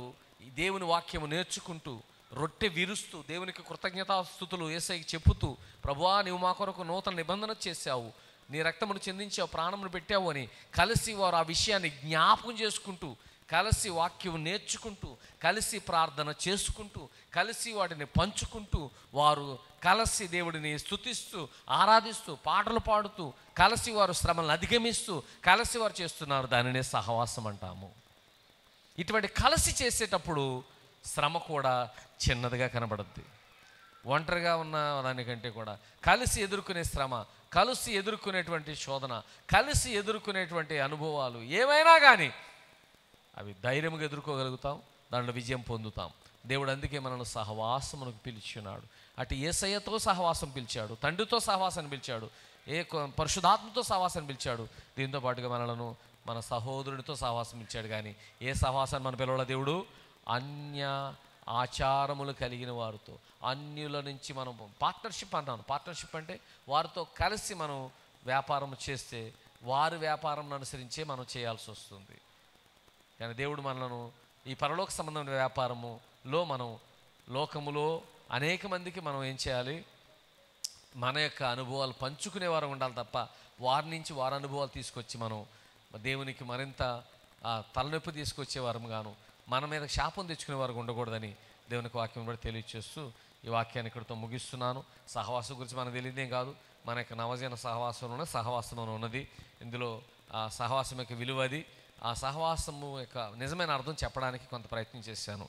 దేవుని వాక్యము నేర్చుకుంటూ, రొట్టె విరుస్తూ, దేవునికి కృతజ్ఞతాస్తుతులు యేసయ్యకి చెప్పుతూ, ప్రభువా నీవు మా కొరకు నూతన నిబంధన చేశావు, నీ రక్తమును చెందించావు, ప్రాణమును పెట్టావు అని కలిసి వారు ఆ విషయాన్ని జ్ఞాపకం చేసుకుంటూ, కలిసి వాక్యం నేర్చుకుంటూ, కలిసి ప్రార్థన చేసుకుంటూ, కలిసి వాటిని పంచుకుంటూ, వారు కలిసి దేవుడిని స్తుతిస్తూ ఆరాధిస్తూ పాటలు పాడుతూ, కలిసి వారు శ్రమలను అధిగమిస్తూ కలిసి వారు చేస్తున్నారు. దానినే సహవాసం అంటాము. ఇటువంటి కలిసి చేసేటప్పుడు శ్రమ కూడా చిన్నదిగా కనబడుద్ది. ఒంటరిగా ఉన్న దానికంటే కూడా కలిసి ఎదుర్కొనే శ్రమ, కలిసి ఎదుర్కొనేటువంటి శోధన, కలిసి ఎదుర్కొనేటువంటి అనుభవాలు ఏమైనా కానీ అవి ధైర్యంగా ఎదుర్కోగలుగుతాం, దాంట్లో విజయం పొందుతాం. దేవుడు అందుకే మనల్ని సహవాసమునకు పిలిచున్నాడు. అటు యేసయ్యతో సహవాసం పిలిచాడు, తండ్రితో సహవాసాన్ని పిలిచాడు, పరిశుద్ధాత్మతో సహవాసాన్ని పిలిచాడు. దీంతో పాటుగా మనలను మన సహోదరుడితో సహవాసం పిలిచాడు. కానీ ఏ సహవాసాన్ని మన పిలవల దేవుడు? అన్య ఆచారములు కలిగిన వారితో, అన్యుల నుంచి మనం పార్ట్నర్షిప్ అన్నాను. పార్ట్నర్షిప్ అంటే వారితో కలిసి మనం వ్యాపారం చేస్తే వారి వ్యాపారం అనుసరించే మనం చేయాల్సి వస్తుంది. కానీ దేవుడు మనలను ఈ పరలోక సంబంధమైన వ్యాపారములో మనం లోకములో అనేక మందికి మనం ఏం చేయాలి, మన యొక్క అనుభవాలు పంచుకునే వారు ఉండాలి తప్ప వారి నుంచి వారి అనుభవాలు తీసుకొచ్చి మనం దేవునికి మరింత తలనొప్పి తీసుకొచ్చే వారం గాను మన మీద శాపం తెచ్చుకునే వారు ఉండకూడదని దేవునికి వాక్యం కూడా తెలియచేస్తూ ఈ వాక్యాన్ని ఇక్కడితో ముగిస్తున్నాను. సహవాసం గురించి మనకు తెలియదేం కాదు, మన యొక్క నవజన సహవాసంలోనే సహవాసంలో ఉన్నది. ఇందులో సహవాసం యొక్క విలువ అది. ఆ సహవాసము యొక్క నిజమైన అర్థం చెప్పడానికి కొంత ప్రయత్నం చేశాను.